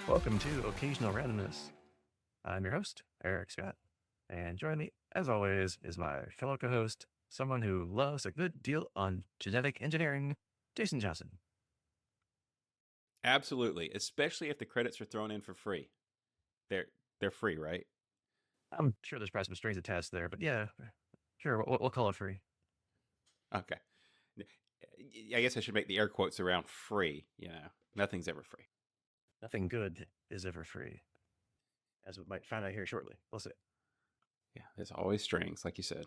Welcome to Occasional Randomness. I'm your host, Eric Scott, and joining me, as always, is my fellow co-host, someone who loves a good deal on genetic engineering, Jason Johnson. Absolutely, especially if the credits are thrown in for free. They're they're free, right? I'm sure there's probably some strings attached there, but yeah, sure, we'll call it free. Okay. I guess I should make the air quotes around free. Nothing's ever free. Nothing good is ever free, as we might find out here shortly. We'll see. Yeah, there's always strings, like you said.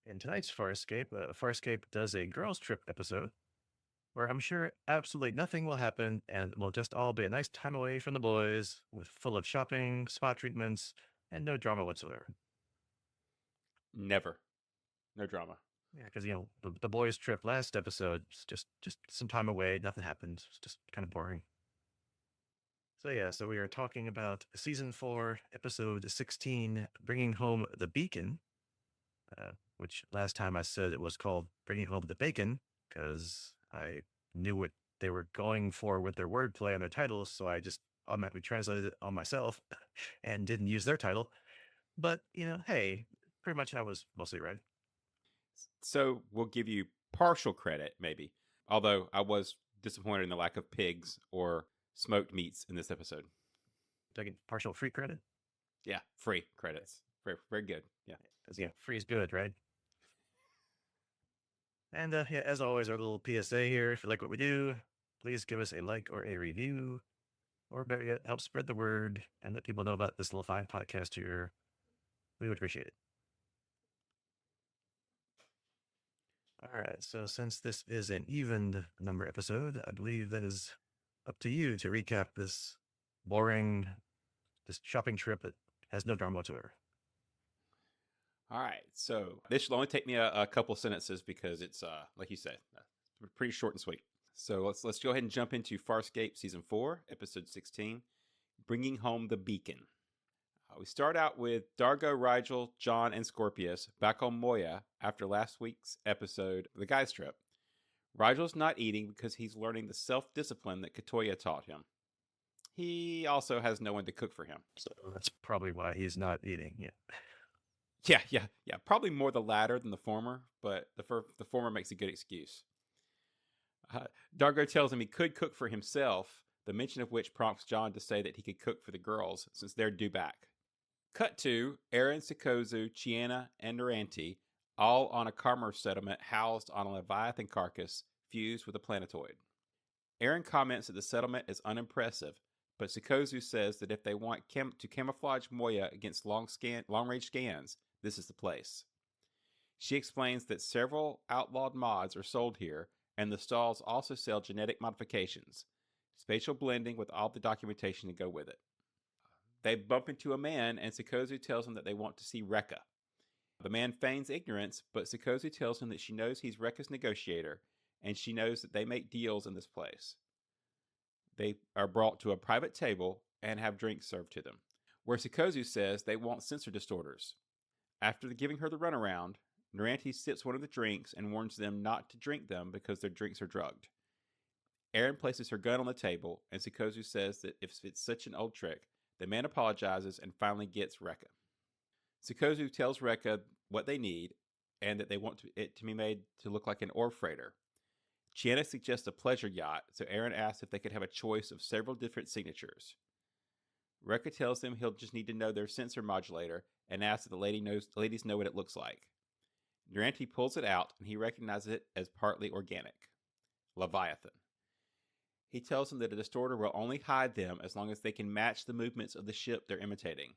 In tonight's Farscape, Farscape does a girls' trip episode where I'm sure absolutely nothing will happen and we'll just all be a nice time away from the boys with full of shopping, spa treatments, and no drama whatsoever. Never, no drama. Yeah, because the boys' trip last episode just some time away, nothing happened. It's just kind of boring. So yeah, so we are talking about season 4, episode 16, bringing home the beacon, which last time I said it was called bringing home the bacon because I knew what they were going for with their wordplay on their titles, so I just automatically translated it on myself and didn't use their title. But hey, pretty much I was mostly right. So we'll give you partial credit, maybe. Although I was disappointed in the lack of pigs or smoked meats in this episode. Do I get partial free credit? Yeah, free credits. Very, very good. Yeah. Because free is good, right? And yeah, as always, our little PSA here. If you like what we do, please give us a like or a review, or better yet, help spread the word and let people know about this little fine podcast here. We would appreciate it. All right. So since this is an even number episode, I believe that is up to you to recap this shopping trip that has no drama whatsoever. All right. So this should only take me a couple sentences because it's like you said, pretty short and sweet. So let's go ahead and jump into Farscape season 4, episode 16, bringing home the beacon. We start out with Dargo, Rigel, John, and Scorpius back on Moya after last week's episode of the guys trip. Rigel's not eating because he's learning the self-discipline that Katoya taught him. He also has no one to cook for him. So that's probably why he's not eating. Yeah. Yeah. Probably more the latter than the former, but the former makes a good excuse. Dargo tells him he could cook for himself, the mention of which prompts John to say that he could cook for the girls since they're due back. Cut to Aaron, Sikozu, Chiana, and Naranti, all on a Karmer settlement housed on a Leviathan carcass fused with a planetoid. Aaron comments that the settlement is unimpressive, but Sikozu says that if they want to camouflage Moya against long-range scans, this is the place. She explains that several outlawed mods are sold here, and the stalls also sell genetic modifications, spatial blending with all the documentation to go with it. They bump into a man, and Sikozu tells him that they want to see Rekka. The man feigns ignorance, but Sikozu tells him that she knows he's Rekka's negotiator, and she knows that they make deals in this place. They are brought to a private table and have drinks served to them, where Sikozu says they want sensor distorters. After giving her the runaround, Naranti sips one of the drinks and warns them not to drink them because their drinks are drugged. Aaron places her gun on the table, and Sikozu says that if it's such an old trick, the man apologizes and finally gets Rekka. Sikozu tells Rekka what they need and that they want it to be made to look like an ore freighter. Chiana suggests a pleasure yacht, so Aaron asks if they could have a choice of several different signatures. Rekka tells them he'll just need to know their sensor modulator and asks if the ladies know what it looks like. Naranti pulls it out and he recognizes it as partly organic. Leviathan. He tells them that a distorter will only hide them as long as they can match the movements of the ship they're imitating,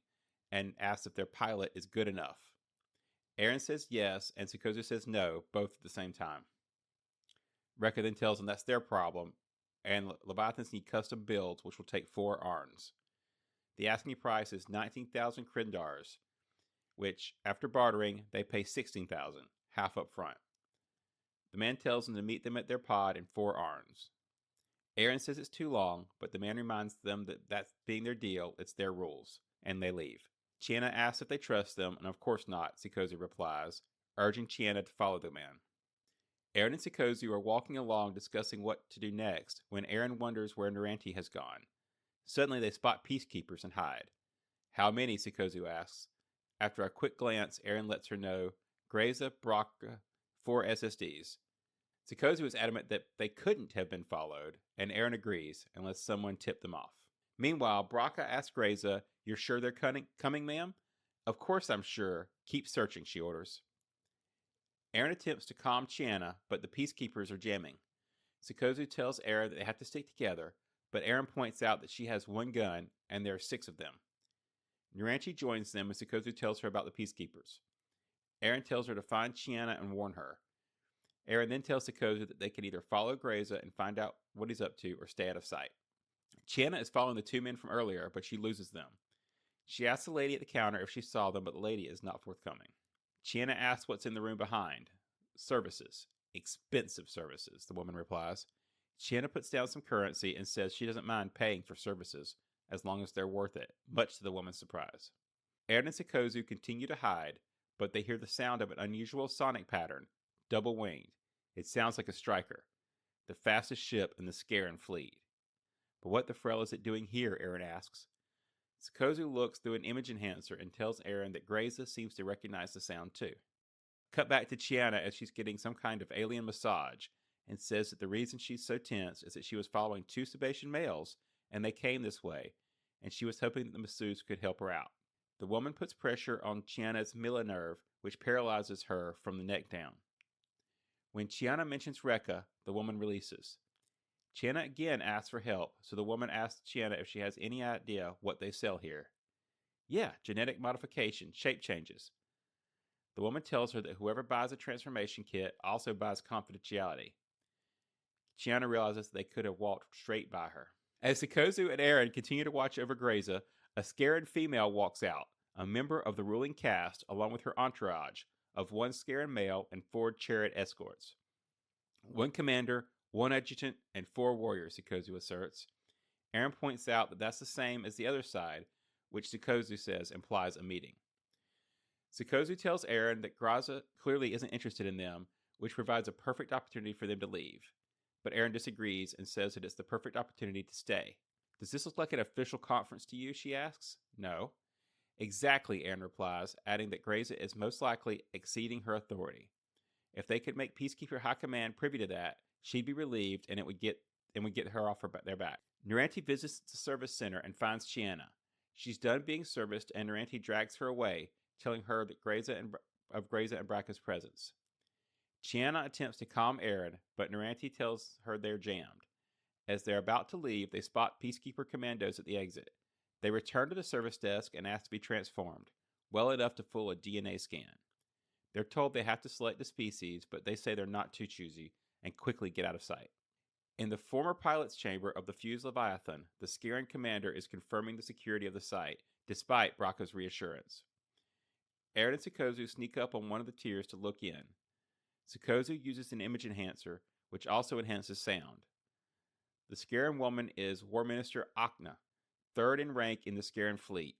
and asks if their pilot is good enough. Aaron says yes, and Sikozu says no, both at the same time. Rekka then tells them that's their problem, and Leviathans need custom builds, which will take 4 Arns. The asking price is 19,000 Krindars, which, after bartering, they pay 16,000, half up front. The man tells them to meet them at their pod in 4 Arns. Aaron says it's too long, but the man reminds them that that's being their deal, it's their rules, and they leave. Chiana asks if they trust them, and of course not, Sikozu replies, urging Chiana to follow the man. Aaron and Sikozu are walking along discussing what to do next when Aaron wonders where Naranti has gone. Suddenly they spot peacekeepers and hide. How many? Sikozu asks. After a quick glance, Aaron lets her know Greza, Braca, 4 SSDs. Sikozu is adamant that they couldn't have been followed, and Aaron agrees, unless someone tipped them off. Meanwhile, Braca asks Greza, "You're sure they're coming, ma'am?" "Of course I'm sure. Keep searching," she orders. Aaron attempts to calm Chiana, but the peacekeepers are jamming. Sikozu tells Aaron that they have to stick together, but Aaron points out that she has one gun, and there are 6 of them. Naranchi joins them, and Sikozu tells her about the peacekeepers. Aaron tells her to find Chiana and warn her. Aaron then tells Sikozu that they can either follow Greza and find out what he's up to, or stay out of sight. Chiana is following the 2 men from earlier, but she loses them. She asks the lady at the counter if she saw them, but the lady is not forthcoming. Chiana asks what's in the room behind. "Services. Expensive services," the woman replies. Chiana puts down some currency and says she doesn't mind paying for services, as long as they're worth it, much to the woman's surprise. Aaron and Sikozu continue to hide, but they hear the sound of an unusual sonic pattern, double-winged. It sounds like a striker, the fastest ship in the Scaran fleet. "But what the frell is it doing here?" Aaron asks. Sikozu looks through an image enhancer and tells Aaron that Greza seems to recognize the sound too. Cut back to Chiana as she's getting some kind of alien massage, and says that the reason she's so tense is that she was following 2 Sebastian males, and they came this way, and she was hoping that the masseuse could help her out. The woman puts pressure on Chiana's Mila nerve, which paralyzes her from the neck down. When Chiana mentions Rekka, the woman releases. Chiana again asks for help, so the woman asks Chiana if she has any idea what they sell here. "Yeah, genetic modification, shape changes." The woman tells her that whoever buys a transformation kit also buys confidentiality. Chiana realizes they could have walked straight by her. As Sikozu and Aaron continue to watch over Greza, a Scaran female walks out, a member of the ruling caste, along with her entourage of 1 Scaran male and 4 chariot escorts. 1 commander, 1 adjutant, and 4 warriors, Sikozu asserts. Aaron points out that that's the same as the other side, which Sikozu says implies a meeting. Sikozu tells Aaron that Greza clearly isn't interested in them, which provides a perfect opportunity for them to leave. But Aaron disagrees and says that it's the perfect opportunity to stay. "Does this look like an official conference to you?" she asks. "No." "Exactly," Aaron replies, adding that Greza is most likely exceeding her authority. If they could make Peacekeeper High Command privy to that, she'd be relieved, and it would get her off their back. Naranti visits the service center and finds Chiana. She's done being serviced, and Naranti drags her away, telling her that Greza and Braca's presence. Chiana attempts to calm Aaron, but Naranti tells her they're jammed. As they're about to leave, they spot Peacekeeper commandos at the exit. They return to the service desk and ask to be transformed, well enough to fool a DNA scan. They're told they have to select the species, but they say they're not too choosy and quickly get out of sight. In the former pilot's chamber of the fused Leviathan, the Scaran commander is confirming the security of the site, despite Braca's reassurance. Aaron and Sikozu sneak up on one of the tiers to look in. Sikozu uses an image enhancer, which also enhances sound. The Scaran woman is War Minister Akna, 3rd in rank in the Scaran fleet.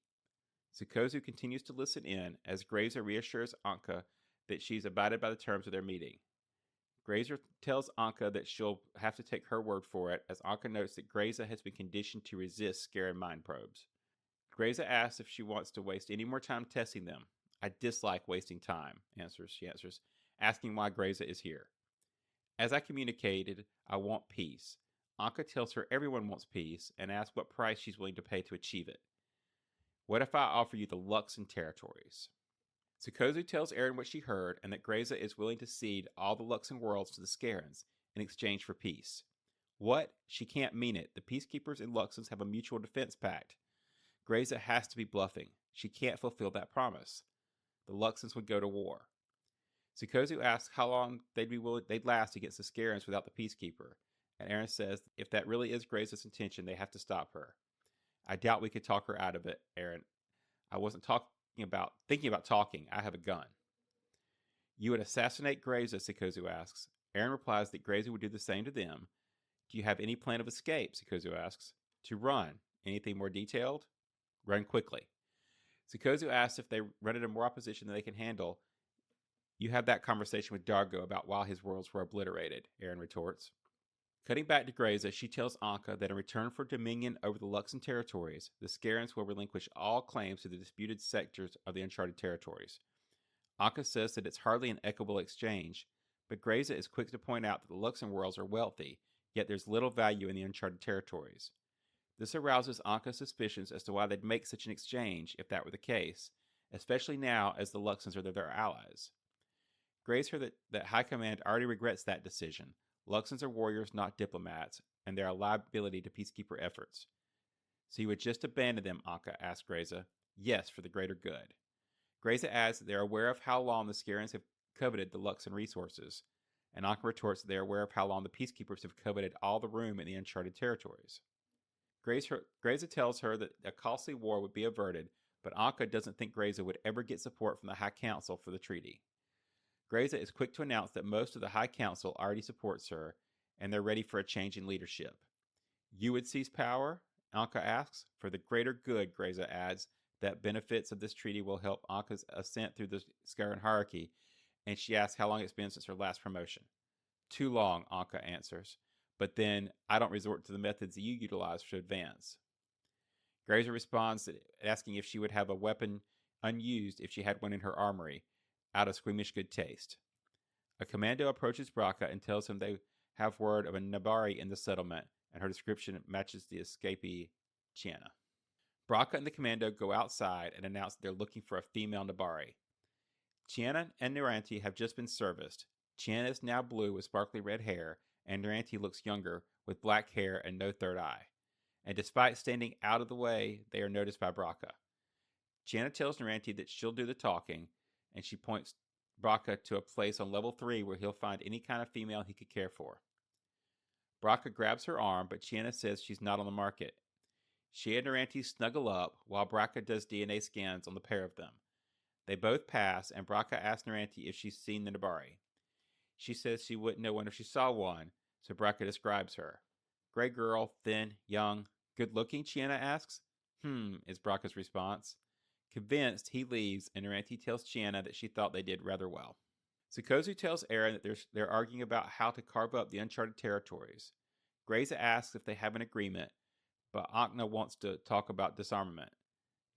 Sikozu continues to listen in as Greza reassures Anka that she's abided by the terms of their meeting. Greza tells Anka that she'll have to take her word for it, as Anka notes that Greza has been conditioned to resist Scaran mind probes. Greza asks if she wants to waste any more time testing them. "I dislike wasting time," she answers, asking why Greza is here. "As I communicated, I want peace." Anka tells her everyone wants peace and asks what price she's willing to pay to achieve it. "What if I offer you the Luxon territories?" Sikozu tells Aaron what she heard, and that Greza is willing to cede all the Luxon worlds to the Scarans in exchange for peace. What? She can't mean it. The Peacekeepers and Luxons have a mutual defense pact. Greza has to be bluffing. She can't fulfill that promise. The Luxons would go to war. Sikozu asks how long they'd last against the Scarans without the Peacekeeper, and Aaron says if that really is Greza's intention, they have to stop her. "I doubt we could talk her out of it, Aaron. I wasn't thinking about talking. I have a gun." "You would assassinate Greza?" Sikozu asks. Aaron replies that Greza would do the same to them. "Do you have any plan of escape?" Sikozu asks. "To run. Anything more detailed?" "Run quickly." Sikozu asks if they run into more opposition than they can handle. "You have that conversation with Dargo about why his worlds were obliterated," Aaron retorts. Cutting back to Graza, she tells Anka that in return for dominion over the Luxon territories, the Scarans will relinquish all claims to the disputed sectors of the Uncharted territories. Anka says that it's hardly an equitable exchange, but Graza is quick to point out that the Luxon worlds are wealthy, yet there's little value in the Uncharted territories. This arouses Anka's suspicions as to why they'd make such an exchange if that were the case, especially now as the Luxons are their allies. Grace heard that High Command already regrets that decision. Luxons are warriors, not diplomats, and they're a liability to peacekeeper efforts. So you would just abandon them, Anka asked Graza. Yes, for the greater good. Graza adds that they're aware of how long the Scarans have coveted the Luxon resources, and Anka retorts that they're aware of how long the peacekeepers have coveted all the room in the Uncharted territories. Graza tells her that a costly war would be averted, but Anka doesn't think Graza would ever get support from the High Council for the treaty. Graza is quick to announce that most of the High Council already supports her, and they're ready for a change in leadership. You would seize power? Anka asks. For the greater good, Graza adds, that benefits of this treaty will help Anka's ascent through the Scaran hierarchy, and she asks how long it's been since her last promotion. Too long, Anka answers. But then, I don't resort to the methods that you utilize to advance. Graza responds asking if she would have a weapon unused if she had one in her armory, out of squeamish good taste. A commando approaches Braca and tells him they have word of a Nabari in the settlement, and her description matches the escapee, Chiana. Braca and the commando go outside and announce that they're looking for a female Nabari. Chiana and Naranti have just been serviced. Chiana is now blue with sparkly red hair, and Naranti looks younger with black hair and no third eye. And despite standing out of the way, they are noticed by Braca. Chiana tells Naranti that she'll do the talking, and she points Braca to a place on level 3 where he'll find any kind of female he could care for. Braca grabs her arm, but Chiana says she's not on the market. She and Naranti snuggle up while Braca does DNA scans on the pair of them. They both pass, and Braca asks Naranti if she's seen the Nabari. She says she wouldn't know one if she saw one, so Braca describes her. Gray girl, thin, young, good-looking, Chiana asks. Is Braca's response. Convinced, he leaves, and Naranti tells Chiana that she thought they did rather well. Sukozu tells Eren that they're arguing about how to carve up the Uncharted territories. Graza asks if they have an agreement, but Akna wants to talk about disarmament.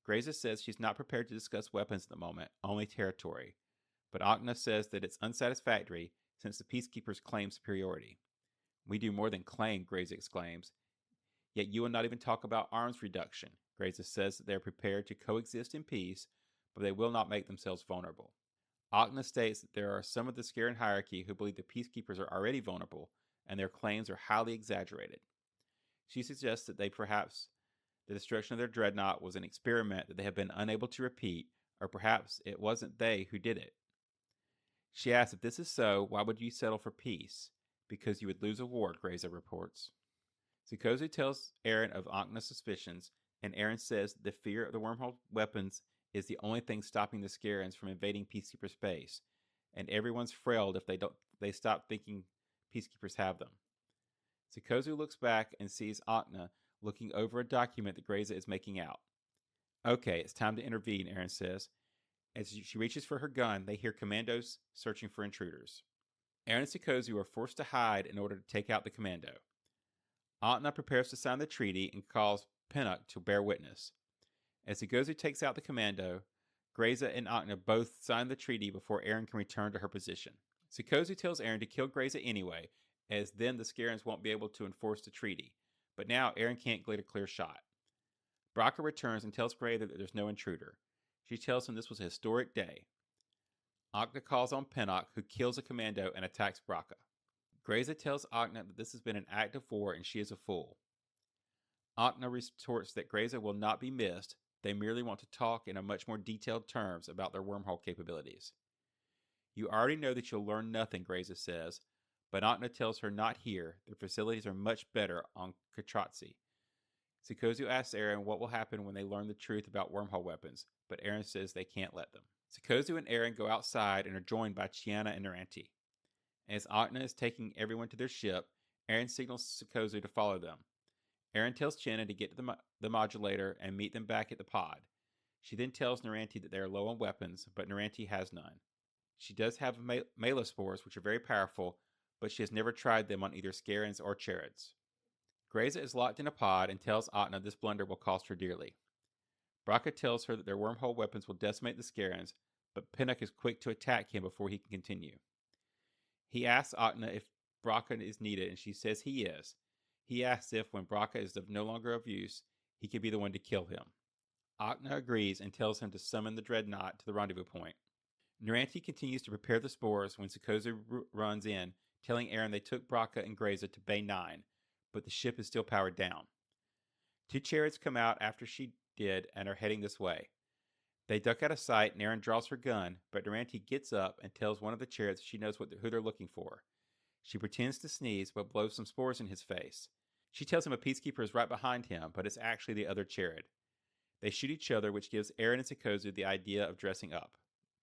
Graza says she's not prepared to discuss weapons at the moment, only territory. But Akna says that it's unsatisfactory since the peacekeepers claim superiority. We do more than claim, Graza exclaims. Yet you will not even talk about arms reduction. Graza says that they are prepared to coexist in peace, but they will not make themselves vulnerable. Akna states that there are some of the Scaran hierarchy who believe the peacekeepers are already vulnerable, and their claims are highly exaggerated. She suggests that perhaps the destruction of their dreadnought was an experiment that they have been unable to repeat, or perhaps it wasn't they who did it. She asks if this is so, why would you settle for peace? Because you would lose a war, Graza reports. Sukozu tells Eren of Akna's suspicions, and Eren says the fear of the wormhole weapons is the only thing stopping the Scarans from invading Peacekeeper space, and everyone's frailed if they stop thinking Peacekeepers have them. Sukozu looks back and sees Akna looking over a document that Graza is making out. Okay, it's time to intervene, Eren says. As she reaches for her gun, they hear commandos searching for intruders. Eren and Sukozu are forced to hide in order to take out the commando. Akna prepares to sign the treaty and calls Pinnock to bear witness. As Sukozu takes out the commando, Graza and Akna both sign the treaty before Eren can return to her position. Sukozu tells Eren to kill Graza anyway, as then the Scarans won't be able to enforce the treaty. But now Eren can't get a clear shot. Braca returns and tells Graza that there's no intruder. She tells him this was a historic day. Akna calls on Pinnock, who kills a commando and attacks Braca. Graza tells Akna that this has been an act of war and she is a fool. Akna retorts that Graza will not be missed. They merely want to talk in a much more detailed terms about their wormhole capabilities. You already know that you'll learn nothing, Graza says, but Akna tells her not here. Their facilities are much better on Katratzi. Sukozu asks Eren what will happen when they learn the truth about wormhole weapons, but Eren says they can't let them. Sukozu and Eren go outside and are joined by Chiana and Naranti. As Akna is taking everyone to their ship, Eren signals Sukozu to follow them. Eren tells Chiana to get to the modulator and meet them back at the pod. She then tells Naranti that they are low on weapons, but Naranti has none. She does have melee spores, which are very powerful, but she has never tried them on either Scarens or Charids. Grayza is locked in a pod and tells Atna this blunder will cost her dearly. Braca tells her that their wormhole weapons will decimate the Scarens, but Pinnock is quick to attack him before he can continue. He asks Atna if Braca is needed, and she says he is. He asks if, when Braca is no longer of use, he could be the one to kill him. Atna agrees and tells him to summon the Dreadnought to the rendezvous point. Naranti continues to prepare the spores when Sikozu runs in, telling Aaron they took Braca and Grayza to Bay 9, but the ship is still powered down. 2 Charids come out after she did and are heading this way. They duck out of sight and Aaron draws her gun, but Naranti gets up and tells one of the Charids she knows who they're looking for. She pretends to sneeze but blows some spores in his face. She tells him a peacekeeper is right behind him, but it's actually the other Charid. They shoot each other, which gives Aaron and Sikozu the idea of dressing up.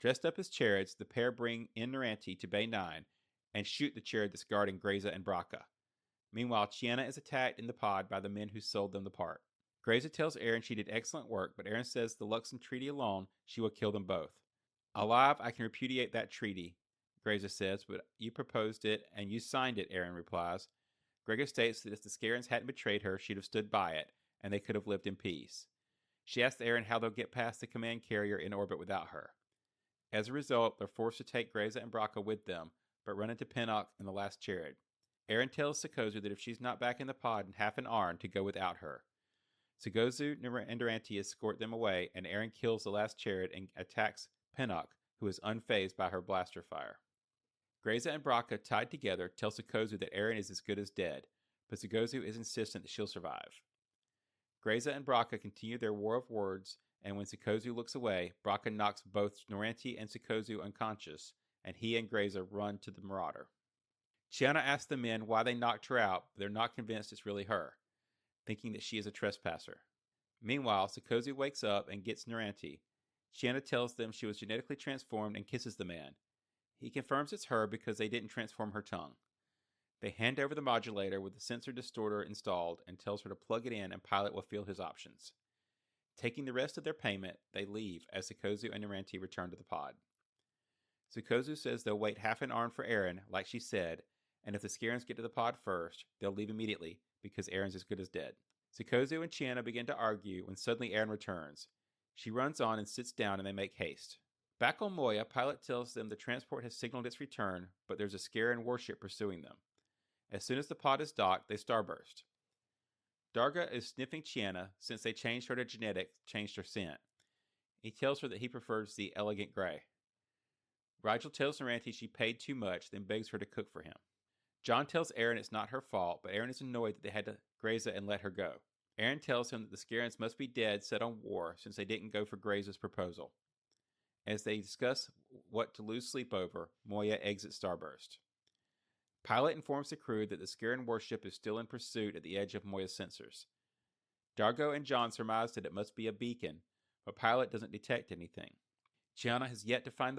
Dressed up as Charids, the pair bring in Naranti to Bay 9 and shoot the Charid that's guarding Grayza and Braca. Meanwhile, Chiana is attacked in the pod by the men who sold them the part. Grayza tells Aaron she did excellent work, but Aaron says the Luxem treaty alone, she will kill them both. Alive, I can repudiate that treaty, Grayza says, but you proposed it and you signed it, Aaron replies. Grayza states that if the Scarens hadn't betrayed her, she'd have stood by it, and they could have lived in peace. She asks Aaron how they'll get past the command carrier in orbit without her. As a result, they're forced to take Grayza and Braca with them, but run into Pinnock and the last Charid. Aaron tells Sikozu that if she's not back in the pod in half an hour, to go without her. Sikozu and Naranti escort them away, and Aaron kills the last Charid and attacks Pinnock, who is unfazed by her blaster fire. Grayza and Braca, tied together, tell Sikozu that Aaron is as good as dead, but Sikozu is insistent that she'll survive. Grayza and Braca continue their war of words, and when Sikozu looks away, Braca knocks both Naranti and Sikozu unconscious, and he and Grayza run to the Marauder. Chiana asks the men why they knocked her out, but they're not convinced it's really her, thinking that she is a trespasser. Meanwhile, Sikozu wakes up and gets Naranti. Chiana tells them she was genetically transformed and kisses the man. He confirms it's her because they didn't transform her tongue. They hand over the modulator with the sensor distorter installed and tells her to plug it in and Pilot will feel his options. Taking the rest of their payment, they leave as Sikozu and Naranti return to the pod. Sikozu says they'll wait half an hour for Aaron, like she said, and if the Scarens get to the pod first, they'll leave immediately because Aaron's as good as dead. Sikozu and Chiana begin to argue when suddenly Aaron returns. She runs on and sits down and they make haste. Back on Moya, Pilot tells them the transport has signaled its return, but there's a Scaren warship pursuing them. As soon as the pod is docked, they starburst. Darga is sniffing Chiana since they changed her to genetic, changed her scent. He tells her that he prefers the elegant gray. Rigel tells Naranti she paid too much, then begs her to cook for him. John tells Aaron it's not her fault, but Aaron is annoyed that they had to Grayza and let her go. Aaron tells him that the Scarens must be dead set on war since they didn't go for Grayza's proposal. As they discuss what to lose sleep over, Moya exits Starburst. Pilot informs the crew that the Scaren warship is still in pursuit at the edge of Moya's sensors. Dargo and John surmise that it must be a beacon, but Pilot doesn't detect anything. Chiana has yet to find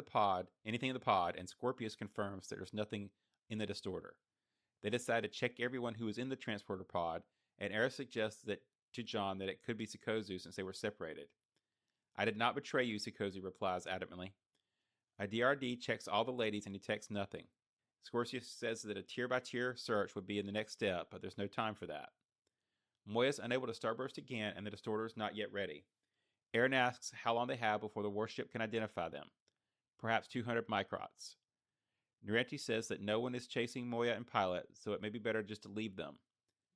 anything in the pod, and Scorpius confirms that there's nothing in the distorter. They decide to check everyone who is in the transporter pod, and Era suggests to John that it could be Sikozu since they were separated. I did not betray you, Sikozu replies adamantly. A DRD checks all the ladies and detects nothing. Scorpius says that a tier-by-tier search would be in the next step, but there's no time for that. Moya's unable to starburst again, and the distorter is not yet ready. Aaron asks how long they have before the warship can identify them. Perhaps 200 microns. Naranti says that no one is chasing Moya and Pilot, so it may be better just to leave them.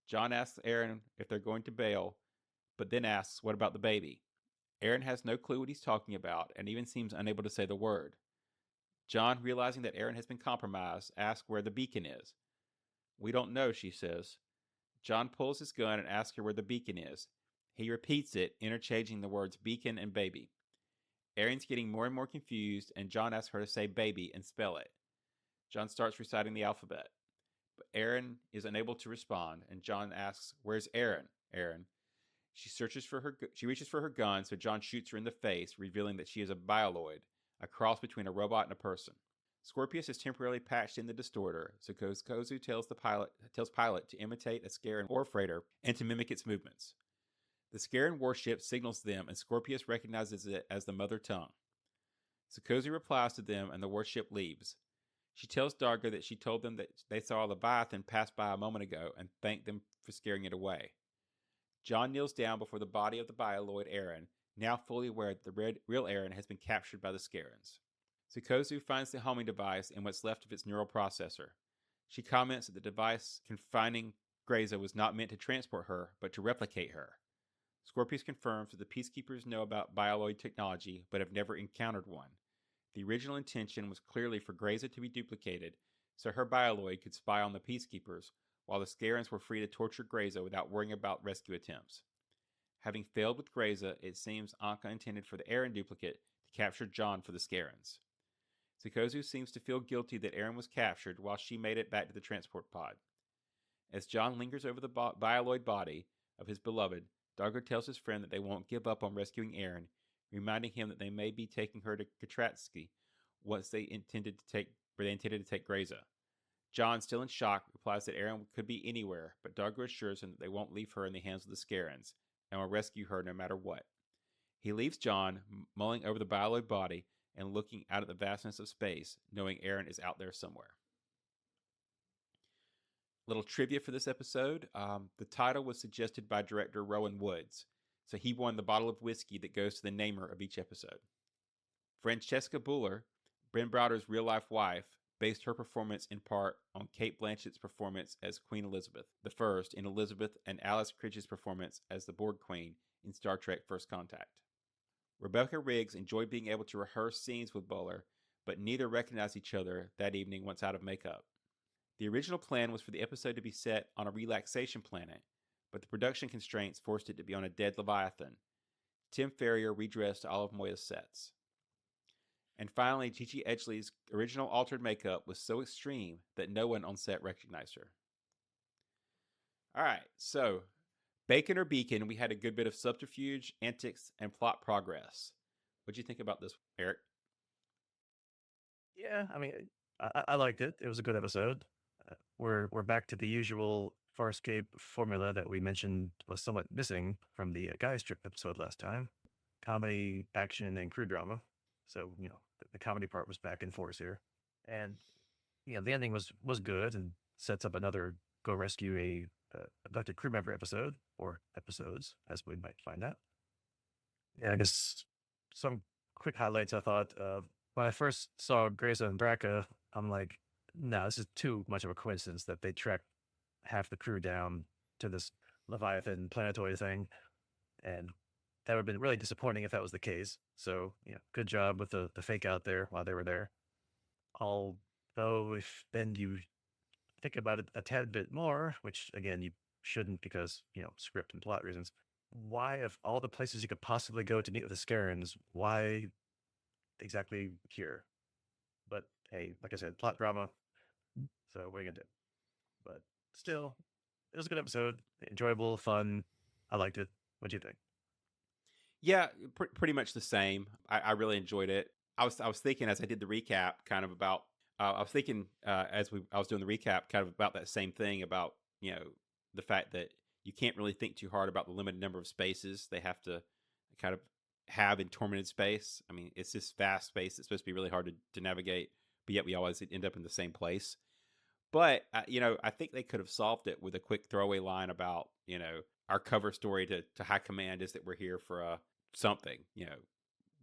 John asks Aaron if they're going to bail, but then asks, what about the baby? Aaron has no clue what he's talking about, and even seems unable to say the word. John, realizing that Aaron has been compromised, asks where the beacon is. We don't know, she says. John pulls his gun and asks her where the beacon is. He repeats it, interchanging the words beacon and baby. Aaron's getting more and more confused, and John asks her to say baby and spell it. John starts reciting the alphabet, but Aaron is unable to respond, and John asks, where's Aaron? Aaron. She reaches for her gun, so John shoots her in the face, revealing that she is a bioloid, a cross between a robot and a person. Scorpius is temporarily patched in the distorter, so Kozu tells Pilot to imitate a Scaren ore freighter and to mimic its movements. The Scaren warship signals them, and Scorpius recognizes it as the mother tongue. Sikozu replies to them, and the warship leaves. She tells Dargo that she told them that they saw a Leviathan pass by a moment ago and thanked them for scaring it away. John kneels down before the body of the bioloid Aaron, now fully aware that the real Aaron has been captured by the Scarens. Sukozu finds the homing device and what's left of its neural processor. She comments that the device confining Grayza was not meant to transport her, but to replicate her. Scorpius confirms that the Peacekeepers know about bioloid technology, but have never encountered one. The original intention was clearly for Grayza to be duplicated, so her bioloid could spy on the Peacekeepers, while the Scarens were free to torture Grayza without worrying about rescue attempts. Having failed with Grayza, it seems Anka intended for the Aaron duplicate to capture John for the Scarens. Sukozu seems to feel guilty that Aaron was captured while she made it back to the transport pod. As John lingers over the bioloid body of his beloved, Dargo tells his friend that they won't give up on rescuing Aaron, reminding him that they may be taking her to Katratsky once they intended to take Grayza. John, still in shock, replies that Aaron could be anywhere, but Dargo assures him that they won't leave her in the hands of the Scarens and will rescue her no matter what. He leaves John, mulling over the bioloid body and looking out at the vastness of space, knowing Aaron is out there somewhere. Little trivia for this episode. The title was suggested by director Rowan Woods, so he won the bottle of whiskey that goes to the namer of each episode. Francesca Buller, Ben Browder's real-life wife, based her performance in part on Cate Blanchett's performance as Queen Elizabeth I in Elizabeth and Alice Cridge's performance as the Borg Queen in Star Trek First Contact. Rebecca Riggs enjoyed being able to rehearse scenes with Buller, but neither recognized each other that evening once out of makeup. The original plan was for the episode to be set on a relaxation planet, but the production constraints forced it to be on a dead Leviathan. Tim Ferrier redressed all of Moya's sets. And finally, Gigi Edgley's original altered makeup was so extreme that no one on set recognized her. All right, so Bacon or Beacon, we had a good bit of subterfuge, antics, and plot progress. What'd you think about this, Eric? Yeah, I mean, I liked it. It was a good episode. We're back to the usual Farscape formula that we mentioned was somewhat missing from the Guy Strip episode last time: comedy, action, and crew drama. So the comedy part was back in force here, and the ending was good and sets up another go rescue a abducted crew member episode, or episodes as we might find out. Yeah, I guess some quick highlights. I thought when I first saw Grayza and Braca, I'm like, no, this is too much of a coincidence that they tracked half the crew down to this Leviathan planetoid thing, and that would have been really disappointing if that was the case. So good job with the fake out there while they were there. Although if then you think about it a tad bit more, which again you shouldn't because script and plot reasons, why of all the places you could possibly go to meet with the Scarens, why exactly here? But hey, like I said, plot drama. So what are you gonna do? But still, it was a good episode. Enjoyable, fun. I liked it. What do you think? Yeah, pretty much the same. I really enjoyed it. I was thinking as I did the recap, kind of about. I was thinking I was doing the recap, kind of about that same thing about the fact that you can't really think too hard about the limited number of spaces they have to kind of have in tormented space. I mean, it's this vast space that's supposed to be really hard to navigate, but yet we always end up in the same place. But I think they could have solved it with a quick throwaway line about our cover story to high command is that we're here for something,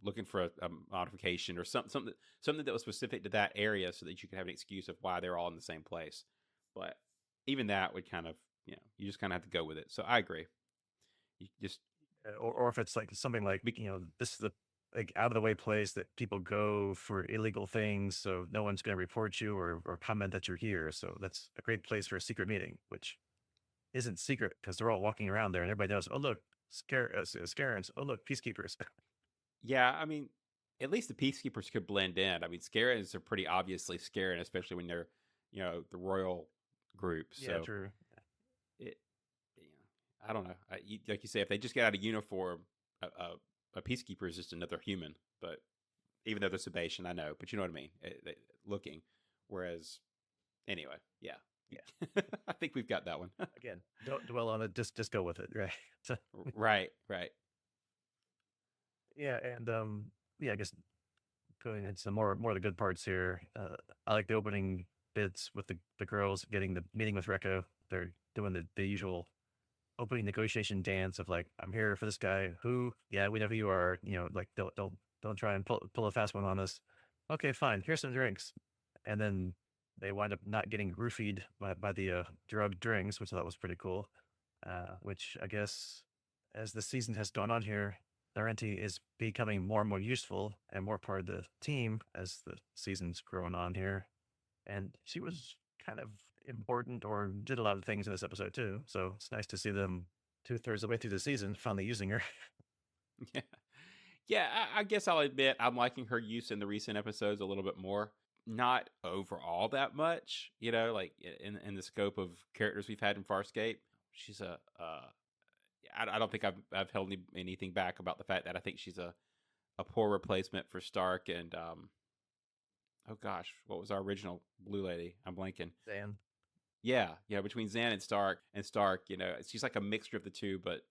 looking for a modification or something that was specific to that area, so that you could have an excuse of why they're all in the same place. But even that would kind of you just kind of have to go with it. So I agree. You just Or if it's like something like this is the like out of the way place that people go for illegal things, so no one's going to report you or comment that you're here. So that's a great place for a secret meeting, which isn't secret because they're all walking around there and everybody knows. Oh look, Scarens. Oh look, peacekeepers. yeah, I mean, at least the peacekeepers could blend in. I mean, Scarens are pretty obviously Scaran, especially when they're the royal group. Yeah, So true. it, I don't know. Like you say, if they just get out of uniform, a peacekeeper is just another human. But even though they're Sebastian, I know, but you know what I mean. Looking, whereas anyway, yeah, Yeah. I think we've got that one. Again, don't dwell on it. Just go with it, right? So, right. yeah, and yeah, I guess going into some more of the good parts here. I like the opening bits with the girls getting the meeting with Rekka. They're doing the usual opening negotiation dance of like, I'm here for this guy. Who? Yeah, we know who you are. Like don't try and pull a fast one on us. Okay, fine. Here's some drinks, and then they wind up not getting roofied by the drug drinks, which I thought was pretty cool. Which I guess as the season has gone on here, Laurenti is becoming more and more useful and more part of the team as the season's growing on here. And she was kind of important or did a lot of things in this episode too. So it's nice to see them 2/3 of the way through the season finally using her. Yeah. Yeah, I guess I'll admit I'm liking her use in the recent episodes a little bit more. Not overall that much, like in the scope of characters we've had in Farscape. She's I don't think I've held anything back about the fact that I think she's a poor replacement for Stark and oh gosh, what was our original blue lady? I'm blanking. Dan. Yeah, between Zan and Stark, she's like a mixture of the two, but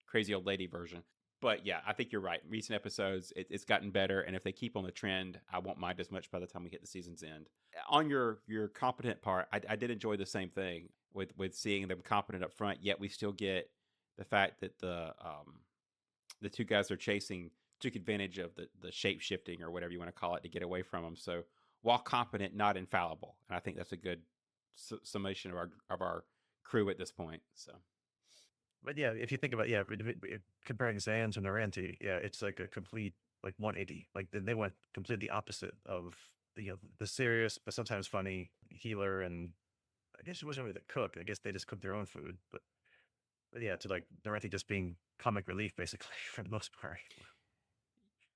crazy old lady version. But yeah, I think you're right. Recent episodes, it's gotten better, and if they keep on the trend, I won't mind as much by the time we hit the season's end. On your competent part, I did enjoy the same thing with seeing them competent up front. Yet we still get the fact that the two guys they're chasing took advantage of the shape shifting or whatever you want to call it to get away from them. So while competent, not infallible, and I think that's a good summation of our crew at this point. So. But yeah, if you think about comparing Zan to Naranti, yeah, it's like a complete like 180. Like they went completely opposite of the serious but sometimes funny healer, and I guess it wasn't really the cook. I guess they just cooked their own food, but yeah, to like Naranti just being comic relief basically for the most part.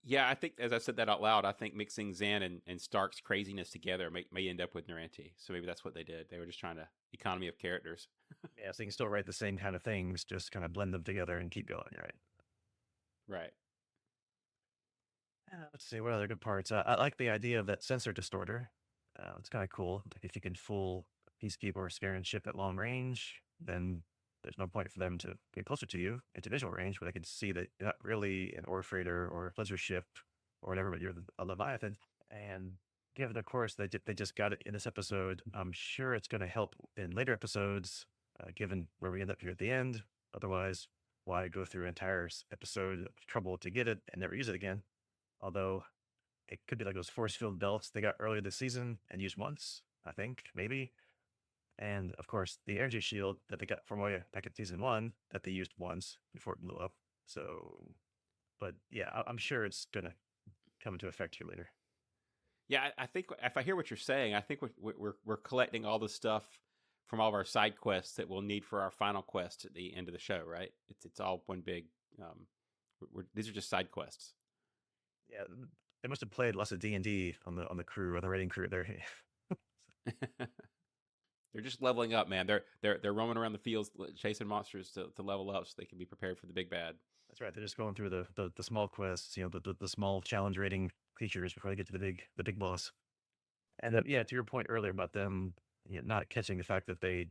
Yeah, I think as I said that out loud, I think mixing Zan and Stark's craziness together may end up with Naranti. So maybe that's what they did. They were just trying to economy of characters. Yeah, so you can still write the same kind of things, just kind of blend them together and keep going, right? Right. Let's see what other good parts. I like the idea of that sensor distorter. It's kind of cool. If you can fool Peacekeeper or Scaran ship at long range, then there's no point for them to get closer to you into visual range, where they can see that you're not really an ore freighter or a pleasure ship or whatever, but you're a Leviathan. And given, of course, they just got it in this episode, I'm sure it's going to help in later episodes, given where we end up here at the end. Otherwise, why go through an entire episode of trouble to get it and never use it again? Although it could be like those force field belts they got earlier this season and used once, I think, maybe. And of course, the energy shield that they got from way back in season 1 that they used once before it blew up. So, but yeah, I'm sure it's going to come into effect here later. Yeah, I think if I hear what you're saying, I think we're collecting all the stuff from all of our side quests that we'll need for our final quest at the end of the show, right? It's all one big. These are just side quests. Yeah, they must have played lots of D&D on the crew or the raiding crew there. They're just leveling up, man. They're roaming around the fields chasing monsters to level up so they can be prepared for the big bad. That's right. They're just going through the small quests, the small challenge rating creatures before they get to the big boss. And yeah, to your point earlier about them not catching the fact that they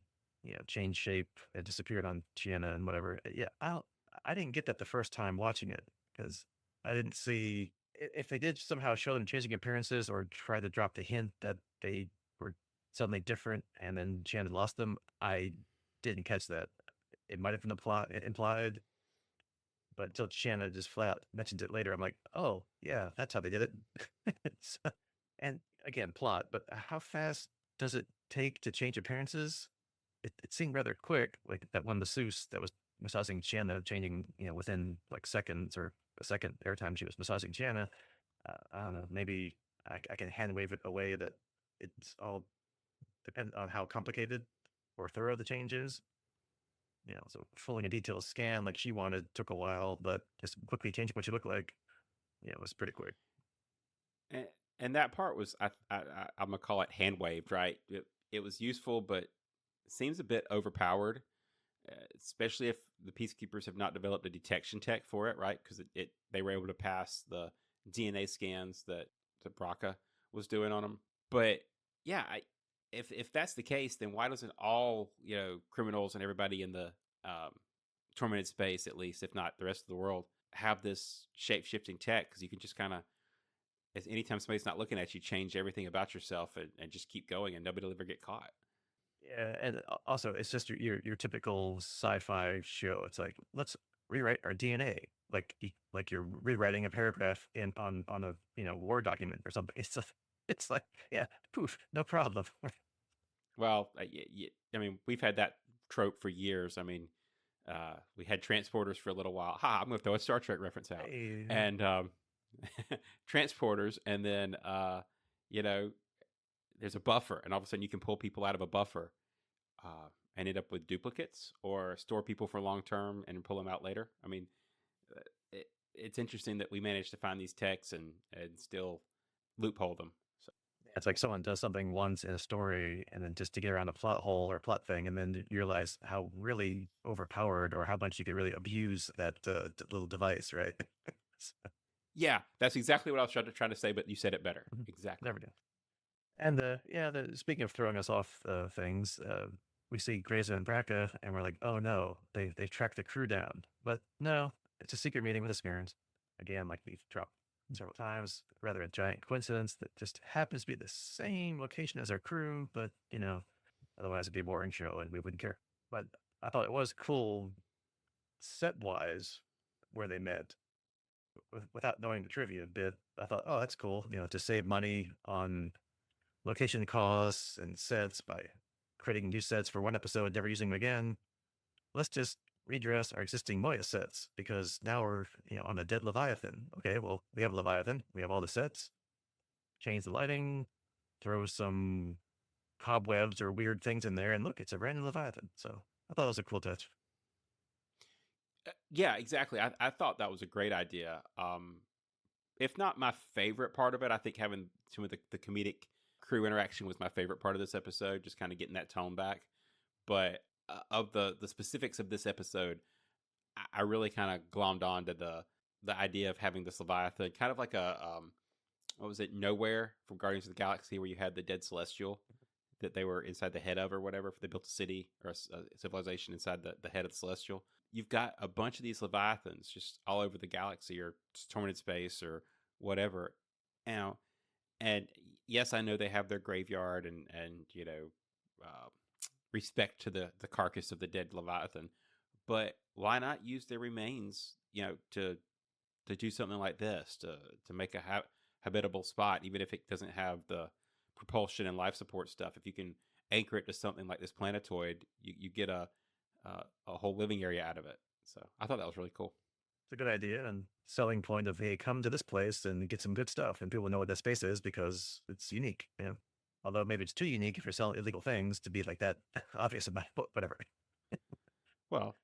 changed shape and disappeared on Chiena and whatever. Yeah, I didn't get that the first time watching it because I didn't see if they did somehow show them changing appearances or try to drop the hint that they were suddenly different and then Chiena lost them. I didn't catch that. It might have been implied, but until Shanna just flat mentioned it later, I'm like, oh, yeah, that's how they did it. And again, plot, but how fast does it take to change appearances? It seemed rather quick, like that one masseuse that was massaging Shanna, changing, within like seconds or a second every time she was massaging Shanna. I don't know, maybe I can hand wave it away that it's all dependent on how complicated or thorough the change is. So pulling a detailed scan like she wanted took a while, but just quickly changing what she looked like, it was pretty quick. And that part was, I'm gonna call it hand waved, right? It was useful, but seems a bit overpowered, especially if the peacekeepers have not developed a detection tech for it, right? Because they were able to pass the DNA scans that Braca was doing on them. But yeah, if that's the case, then why doesn't all criminals and everybody in the tormented space, at least, if not the rest of the world, have this shape shifting tech? Because you can just kind of is anytime somebody's not looking at you, change everything about yourself and just keep going, and nobody will ever get caught. Yeah, and also it's just your typical sci-fi show. It's like let's rewrite our DNA, like like you're rewriting a paragraph in on a Word document or something. It's just, it's like yeah, poof, no problem. Well, I mean, we've had that trope for years. I mean, we had transporters for a little while. Ha! I'm going to throw a Star Trek reference out, Hey, and transporters, and then you know, there's a buffer, and all of a sudden you can pull people out of a buffer, and end up with duplicates, or store people for long term and pull them out later. I mean, it's interesting that we managed to find these techs and still loophole them. So it's like someone does something once in a story, and then just to get around a plot hole or plot thing, and then you realize how really overpowered or how much you could really abuse that little device, right? yeah, that's exactly what I was trying to say, but you said it better. Exactly. Never do. And speaking of throwing us off things, we see Grayson and Braca, and we're like, oh no, they tracked the crew down. But no, it's a secret meeting with the Smirns. Again, like we've dropped several times, rather a giant coincidence that just happens to be the same location as our crew, but otherwise it'd be a boring show and we wouldn't care. But I thought it was cool set wise where they met. Without knowing the trivia a bit, I thought, oh, that's cool. To save money on location costs and sets by creating new sets for one episode, never using them again. Let's just redress our existing Moya sets because now we're on a dead Leviathan. Okay, well we have Leviathan, we have all the sets. Change the lighting, throw some cobwebs or weird things in there, and look, it's a random Leviathan. So I thought it was a cool touch. Yeah, exactly. I thought that was a great idea. If not my favorite part of it, I think having some of the comedic crew interaction was my favorite part of this episode, just kind of getting that tone back. But of the specifics of this episode, I really kind of glommed on to the idea of having this Leviathan, kind of like a what was it, Nowhere from Guardians of the Galaxy, where you had the dead Celestial that they were inside the head of, or whatever. If they built a city or a civilization inside the head of the Celestial, you've got a bunch of these Leviathans just all over the galaxy or tormented space or whatever. Now, and yes, I know they have their graveyard and uh, respect to the carcass of the dead Leviathan, but why not use their remains, to do something like this, to make a habitable spot, even if it doesn't have the propulsion and life support stuff. If you can anchor it to something like this planetoid, you get a whole living area out of it. So I thought that was really cool. It's a good idea and selling point of, hey, come to this place and get some good stuff, and people know what that space is because it's unique. Although maybe it's too unique if you're selling illegal things to be like that obvious about, but whatever. Well,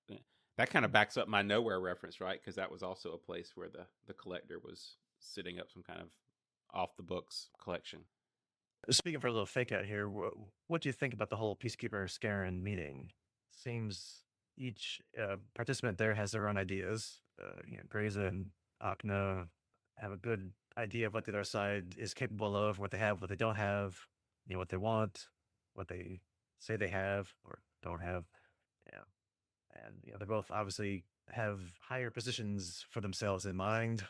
that kind of backs up my Nowhere reference, right? Because that was also a place where the collector was setting up some kind of off the books collection. Speaking for a little fake out here, what do you think about the whole Peacekeeper Scarin meeting? Seems each participant there has their own ideas. Graza and Akna have a good idea of what the other side is capable of, what they have, what they don't have, what they want, what they say they have or don't have. Yeah. And they both obviously have higher positions for themselves in mind.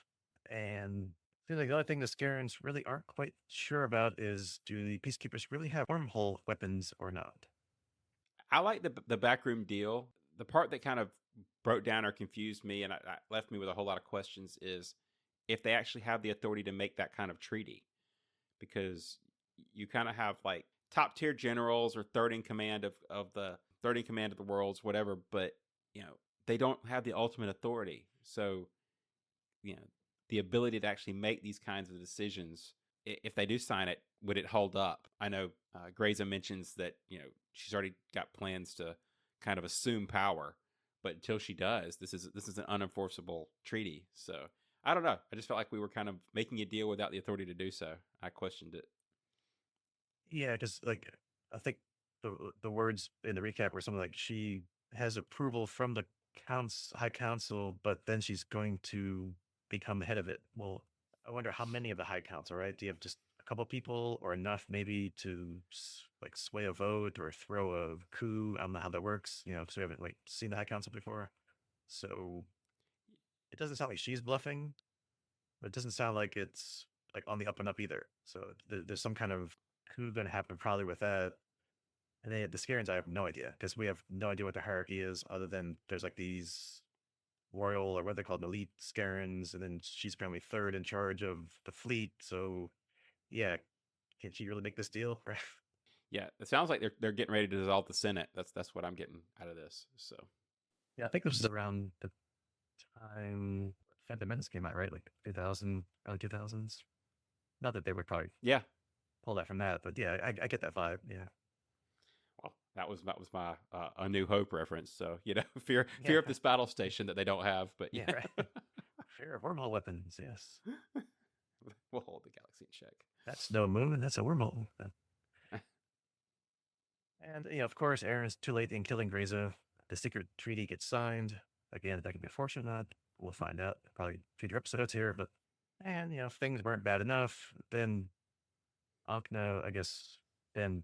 And I feel like the only thing the Scarens really aren't quite sure about is, do the Peacekeepers really have wormhole weapons or not? I like the backroom deal. The part that kind of broke down or confused me and I left me with a whole lot of questions is if they actually have the authority to make that kind of treaty, because you kind of have like top tier generals or third in command of the third in command of the worlds, whatever, but they don't have the ultimate authority. So the ability to actually make these kinds of decisions, if they do sign it, would it hold up? I know Graza mentions that she's already got plans to kind of assume power, but until she does, this is an unenforceable treaty. So I don't know. I just felt like we were kind of making a deal without the authority to do so. I questioned it. Yeah, because like I think the words in the recap were something like she has approval from the High Council, but then she's going to become the head of it. Well, I wonder how many of the High Council, right? Do you have just a couple people or enough maybe to like sway a vote or throw a coup? I don't know how that works, because we haven't like seen the High Council before. So it doesn't sound like she's bluffing, but it doesn't sound like it's like on the up and up either. So there's some kind of coup going to happen probably with that. And then the Scarens, I have no idea because we have no idea what the hierarchy is other than there's like these royal or what they call elite Scarens, and then she's apparently third in charge of the fleet. So yeah, can she really make this deal? Right? Yeah, it sounds like they're getting ready to dissolve the Senate. That's what I'm getting out of this. So Yeah, I think this is around the time Phantom Menace came out, right? Like 2000, early 2000s. Not that they would probably yeah, pull that from that, but yeah, I get that vibe. Yeah. well, that was my A New Hope reference. So fear Yeah. of this battle station that they don't have, but Yeah, right. Fear of wormhole weapons. Yes. we'll hold the galaxy in check. That's no moon. That's a wormhole. And, of course, Aaron's too late in killing Grayza. The secret treaty gets signed. Again, that could be a fortune or not. We'll find out probably future episodes here. But, and, if things weren't bad enough, then Ankna, I guess, then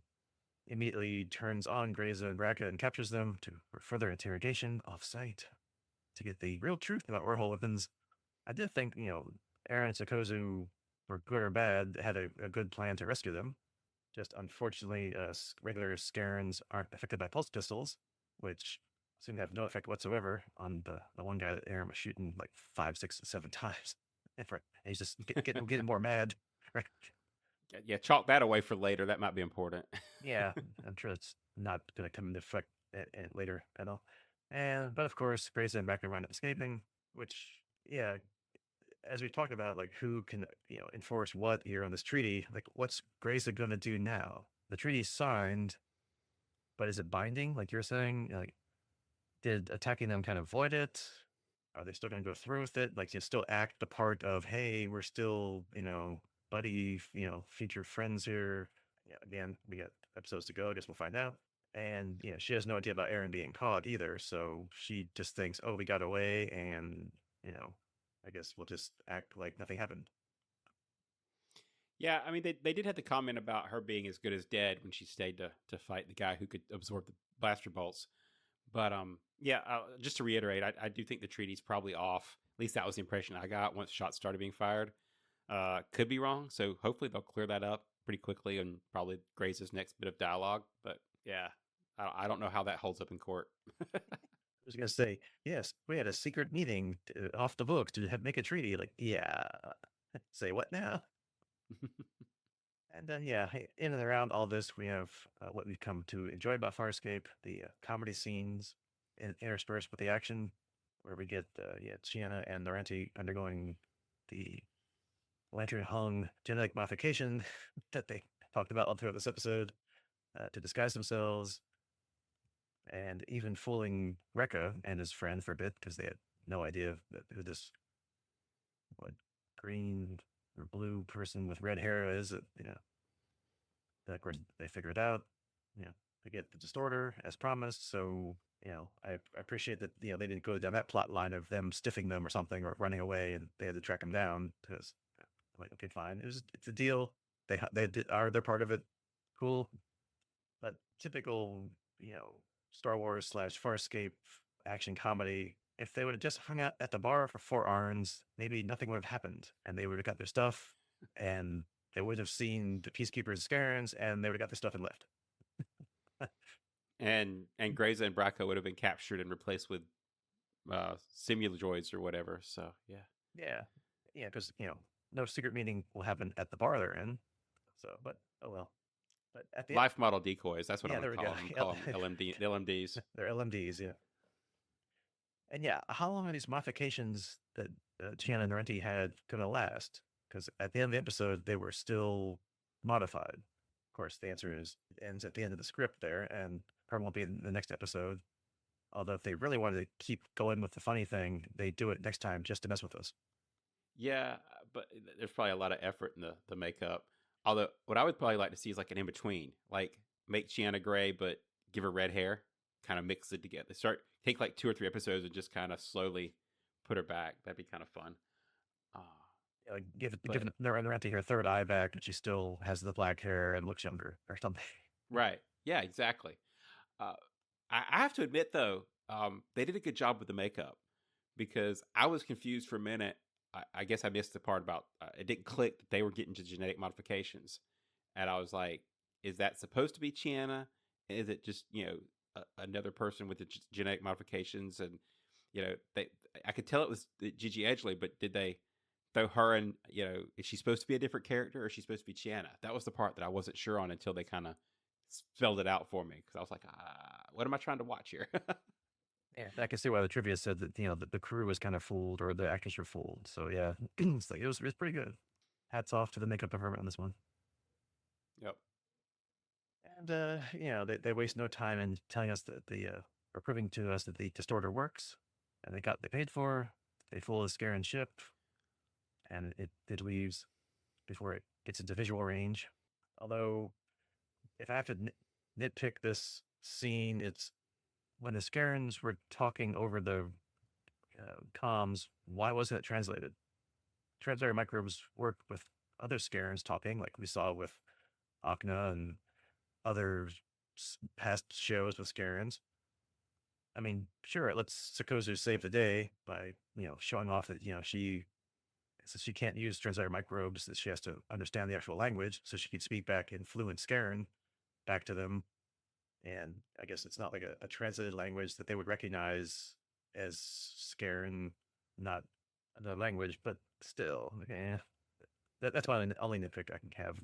immediately turns on Grayza and Raka and captures them for further interrogation off-site to get the real truth about wormhole weapons. I did think, Aaron and Sakozu, for good or bad, had a good plan to rescue them. Just unfortunately, regular Scarens aren't affected by pulse pistols, which seem to have no effect whatsoever on the one guy that Aaron was shooting like 5, 6, 7 times. And he's just getting more mad. Right? Yeah, chalk that away for later. That might be important. Yeah, I'm sure it's not going to come into effect later at all. But of course, Grayson and Becker wind up escaping, which, yeah, as we talked about, like who can enforce what here on this treaty? Like, what's Grayson going to do now? The treaty's signed, but is it binding? Like you're saying, like, did attacking them kind of void it? Are they still going to go through with it? Like, you still act the part of, hey, we're still, buddy, future friends here. Yeah, again, we got episodes to go. I guess we'll find out. And she has no idea about Aaron being caught either. So she just thinks, oh, we got away, and I guess we'll just act like nothing happened. Yeah, I mean they did have the comment about her being as good as dead when she stayed to fight the guy who could absorb the blaster bolts. But yeah, just to reiterate, I do think the treaty's probably off. At least that was the impression I got once shots started being fired. Could be wrong, so hopefully they'll clear that up pretty quickly and probably Grace's next bit of dialogue. But yeah, I don't know how that holds up in court. I was going to say, yes, we had a secret meeting off the books to make a treaty. Like, yeah, say what now? And then, yeah, in and around all this, we have what we've come to enjoy about Farscape, the comedy scenes interspersed with the action, where we get, Chiana and Noranti undergoing the lantern hung genetic modification that they talked about all throughout this episode to disguise themselves, and even fooling Rekka and his friend for a bit because they had no idea who this green or blue person with red hair is. Of course, they figure it out. They get the distorter as promised. So, I appreciate that, they didn't go down that plot line of them stiffing them or something or running away and they had to track them down because, like, okay, fine. It's a deal. They're part of it. Cool. But typical, Star Wars / Farscape action comedy. If they would have just hung out at the bar for 4 hours, maybe nothing would have happened and they would have got their stuff and they would have seen the Peacekeepers Scarens and they would have got their stuff and left. and Grayza and Braco would have been captured and replaced with Simuladroids or whatever. So yeah, yeah, because no secret meeting will happen at the bar they're in. So, but oh well. But at the life model decoys. That's what yeah, I'm there going we to go. call them. LMDs. They're LMDs, yeah. And yeah, how long are these modifications that Chiana and Renti had going to last? Because at the end of the episode, they were still modified. Of course, the answer is it ends at the end of the script there, and probably won't be in the next episode. Although if they really wanted to keep going with the funny thing, they do it next time just to mess with us. Yeah, but there's probably a lot of effort in the makeup. Although, what I would probably like to see is like an in between, like make Chiana gray but give her red hair, kind of mix it together. Take like 2 or 3 episodes and just kind of slowly put her back. That'd be kind of fun. Like give Renti her third eye back, but she still has the black hair and looks younger or something. Right. Yeah. Exactly. I have to admit though, they did a good job with the makeup because I was confused for a minute. I guess I missed the part about it didn't click that they were getting to genetic modifications, and I was like, is that supposed to be Chiana? Is it just another person with the genetic modifications? And I could tell it was Gigi Edgley, but did they throw her in? Is she supposed to be a different character, or is she supposed to be Chiana? That was the part that I wasn't sure on until they kind of spelled it out for me, because I was like, what am I trying to watch here? Yeah, I can see why the trivia said that the crew was kind of fooled or the actors were fooled. So yeah, it's like it was pretty good. Hats off to the makeup department on this one. Yep. And they waste no time in telling us that or proving to us that the distorter works, and they paid for. They fool the scare and ship, and it leaves before it gets into visual range. Although, if I have to nitpick this scene, it's when the Scarens were talking over the comms. Why wasn't it translated? Translator microbes work with other Scarens talking, like we saw with Akna and other past shows with Scarens. I mean, sure, it lets Sakozu save the day by showing off that since she can't use translator microbes, that she has to understand the actual language, so she can speak back in fluent Scaran back to them. And I guess it's not like a translated language that they would recognize as Scaran, not the language, but still, that's why the only nitpick I can have.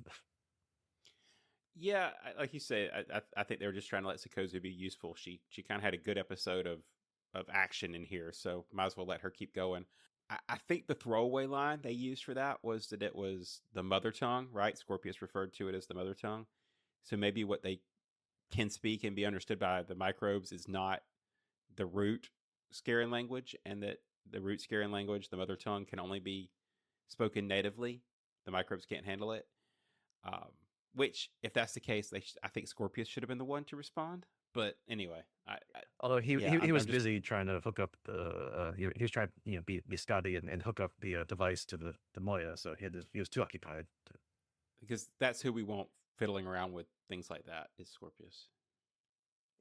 Yeah, like you say, I think they were just trying to let Sakozu be useful. She kind of had a good episode of action in here, so might as well let her keep going. I think the throwaway line they used for that was that it was the mother tongue, right? Scorpius referred to it as the mother tongue. So maybe what they can speak and be understood by the microbes is not the root Scaran language, and that the root Scaran language, the mother tongue, can only be spoken natively. The microbes can't handle it. Which, if that's the case, I think Scorpius should have been the one to respond. But anyway, although he was I'm just, busy trying to hook up the he was trying to be Scotty and hook up the device to the Moya, so he was too occupied. because that's who we want fiddling around with things like that is Scorpius.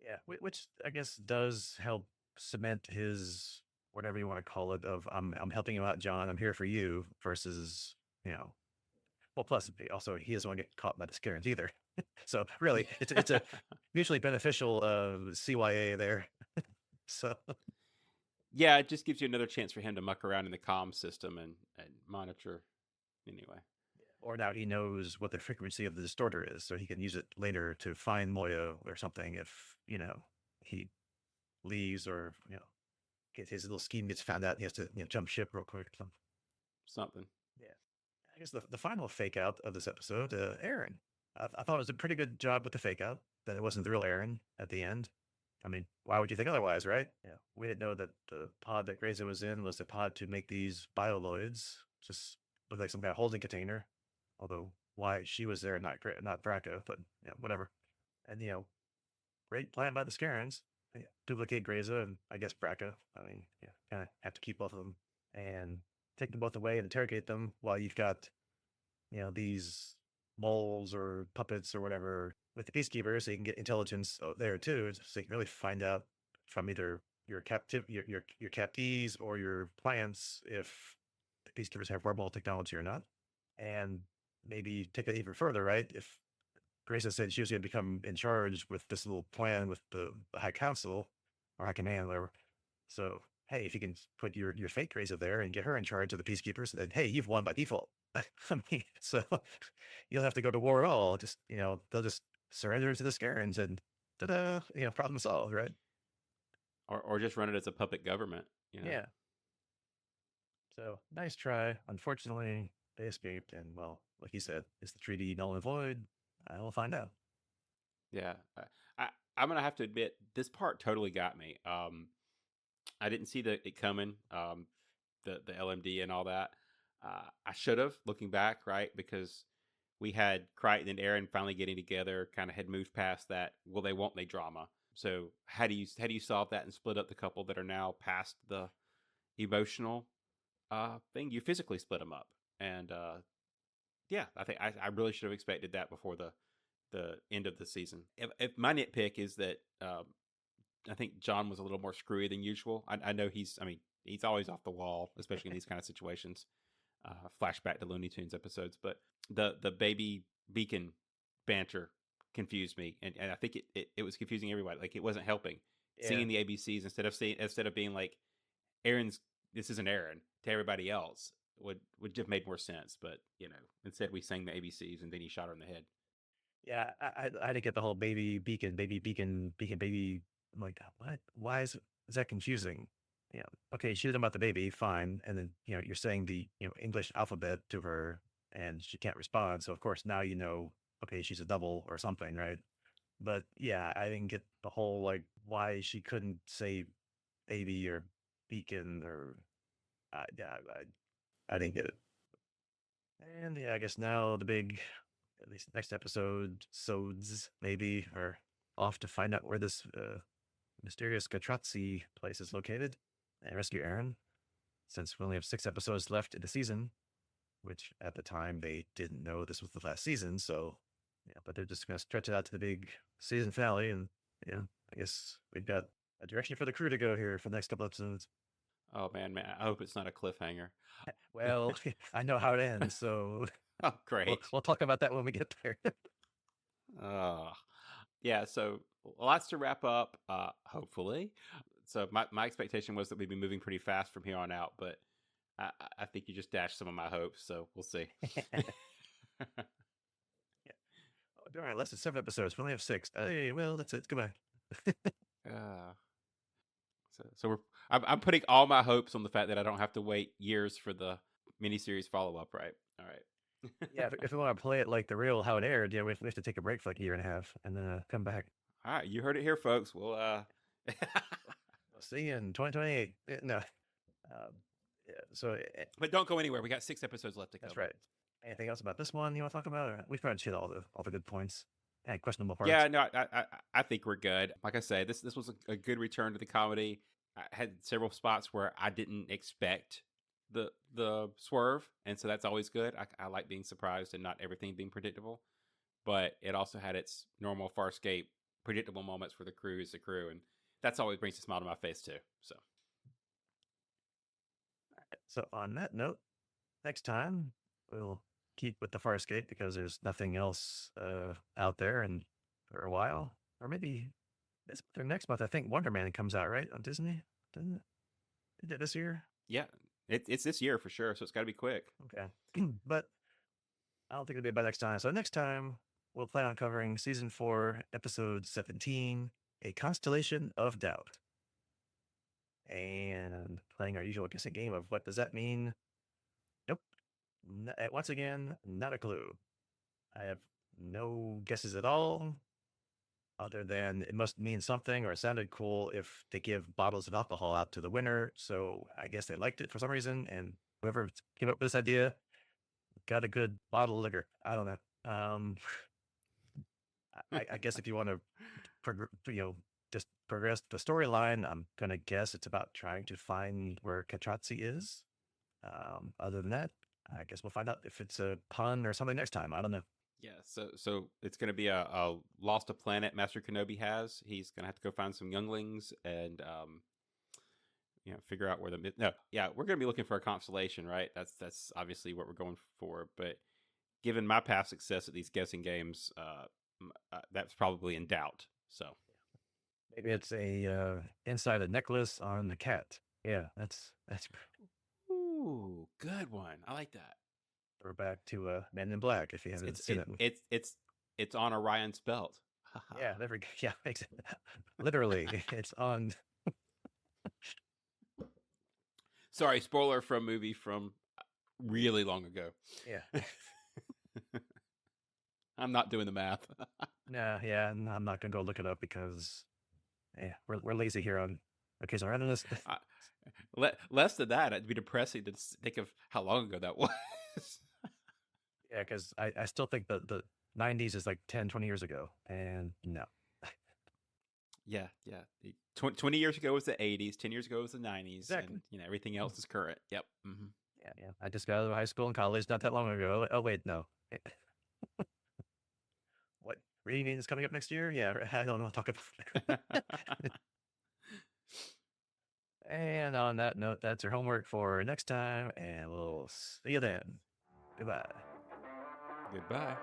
Yeah, which I guess does help cement his whatever you want to call it of I'm helping you out, John. I'm here for you versus well, plus also he doesn't want to get caught by the Scarens either. So really, it's a mutually beneficial CYA there. So Yeah, it just gives you another chance for him to muck around in the comm system and monitor. Anyway, or now he knows what the frequency of the distorter is, so he can use it later to find Moya or something if he leaves or get his little scheme gets found out and he has to jump ship real quick or something. something. Yeah. I guess the final fake out of this episode, Aaron. I thought it was a pretty good job with the fake out, that it wasn't the real Aaron at the end. I mean, why would you think otherwise, right? Yeah. We didn't know that the pod that Grayson was in was the pod to make these bioloids. Just looked like some kind of holding container. Although why she was there, not Braca, but whatever. And great plan by the Scarens. Yeah, duplicate Grayza and I guess Braca. I mean, yeah, kind of have to keep both of them and take them both away and interrogate them while you've got these moles or puppets or whatever with the peacekeepers, so you can get intelligence there too, so you can really find out from either your captees or your plants if the peacekeepers have wormhole technology or not. And maybe take it even further, right? If Grace said she was going to become in charge with this little plan with the High Council or High Command, whatever. So, hey, if you can put your fake Grace there and get her in charge of the peacekeepers, then hey, you've won by default. I mean, so you don't have to go to war at all. Just they'll just surrender to the Scarens and ta-da, problem solved, right? Or just run it as a puppet government. Yeah. So nice try. Unfortunately, they escaped, and well, like you said, is the treaty null and void? I will find out. Yeah, I'm gonna have to admit this part totally got me. I didn't see it coming. The LMD and all that. I should have, looking back, right? Because we had Crichton and Aaron finally getting together, kind of had moved past that. Well, won't they drama? So how do you solve that and split up the couple that are now past the emotional thing? You physically split them up, and yeah, I think I really should have expected that before the end of the season. If my nitpick is that I think John was a little more screwy than usual. I know he's, I mean, he's always off the wall, especially in these kind of situations. Flashback to Looney Tunes episodes, but the baby beacon banter confused me, and I think it was confusing everybody. Like it wasn't helping. Yeah. Singing the ABCs instead of being like Aaron's, this isn't Aaron, to everybody else would have made more sense. But instead we sang the ABCs and then he shot her in the head. Yeah, I didn't get the whole baby beacon, beacon, baby. I'm like, what? Why is that confusing? Yeah. Okay, she did about the baby, fine. And then, you're saying the, English alphabet to her and she can't respond. So of course now okay, she's a double or something, right? But yeah, I didn't get the whole like why she couldn't say baby or beacon or yeah, I didn't get it. And yeah, I guess now the big, at least next episode, sods maybe, are off to find out where this mysterious Gatrazzi place is located and rescue Aaron. Since we only have 6 episodes left in the season, which at the time they didn't know this was the last season, so yeah, but they're just gonna stretch it out to the big season finale, and yeah, I guess we've got a direction for the crew to go here for the next couple episodes. Oh man, I hope it's not a cliffhanger. Well, I know how it ends, so Oh, we'll great. we'll talk about that when we get there. Uh, yeah, so lots to wrap up, hopefully. So my expectation was that we'd be moving pretty fast from here on out, but I think you just dashed some of my hopes, so we'll see. Yeah. Oh, all right, less than 7 episodes. We only have 6. Hey, well, that's it. Goodbye. uh, I'm putting all my hopes on the fact that I don't have to wait years for the miniseries follow up, right? All right. Yeah, if we want to play it like the real how it aired, yeah, we have to take a break for like a year and a half and then come back. All right, you heard it here, folks. We'll We'll see you in 2028. No. Yeah, so but don't go anywhere. We got 6 episodes left to cover. that's right. Anything else about this one you want to talk about? Or we've pretty much hit all the good points and questionable parts. Yeah, no, I think we're good. Like I say, this was a good return to the comedy. I had several spots where I didn't expect the swerve, and so that's always good. I like being surprised and not everything being predictable. But it also had its normal Farscape predictable moments where the crew is the crew, and that's always brings a smile to my face too. So on that note, next time we'll keep with the Farscape because there's nothing else out there and for a while, or maybe next month. I think Wonder Man comes out right on Disney, doesn't it? Is it this year? Yeah, it's this year for sure, so it's got to be quick. Okay, but I don't think it'll be by next time. So next time we'll plan on covering season 4, episode 17, A Constellation of Doubt, and playing our usual guessing game of what does that mean. Nope. Once again, not a clue. I have no guesses at all, other than it must mean something or it sounded cool if they give bottles of alcohol out to the winner. So I guess they liked it for some reason, and whoever came up with this idea got a good bottle of liquor. I don't know. I guess if you want to, just progress the storyline, I'm gonna guess it's about trying to find where Katratzi is. Other than that, I guess we'll find out if it's a pun or something next time. I don't know. Yeah, so it's going to be a lost a planet Master Kenobi has. He's going to have to go find some younglings and figure out where the no. Yeah, we're going to be looking for a constellation, right? That's obviously what we're going for. But given my past success at these guessing games, that's probably in doubt. So maybe it's a inside a necklace on the cat. Yeah, that's. Ooh, good one. I like that. We're back to Men in Black. If you haven't seen it, it's on Orion's belt. Yeah, there we go. Yeah, literally, it's on. Sorry, spoiler from a movie from really long ago. Yeah. I'm not doing the math. No, yeah, I'm not gonna go look it up because, yeah, we're lazy here on occasional randomness. Less than that, it'd be depressing to think of how long ago that was. Yeah, because I still think the 90s is like 10, 20 years ago, and no. Yeah. 20 years ago was the 80s. 10 years ago was the 90s. Exactly. And everything else is current. Yep. Mm-hmm. Yeah. I just got out of high school and college not that long ago. Oh wait, no. What reunion is coming up next year? Yeah, I don't know. Talk about. And on that note, that's your homework for next time, and we'll see you then. Goodbye. Goodbye.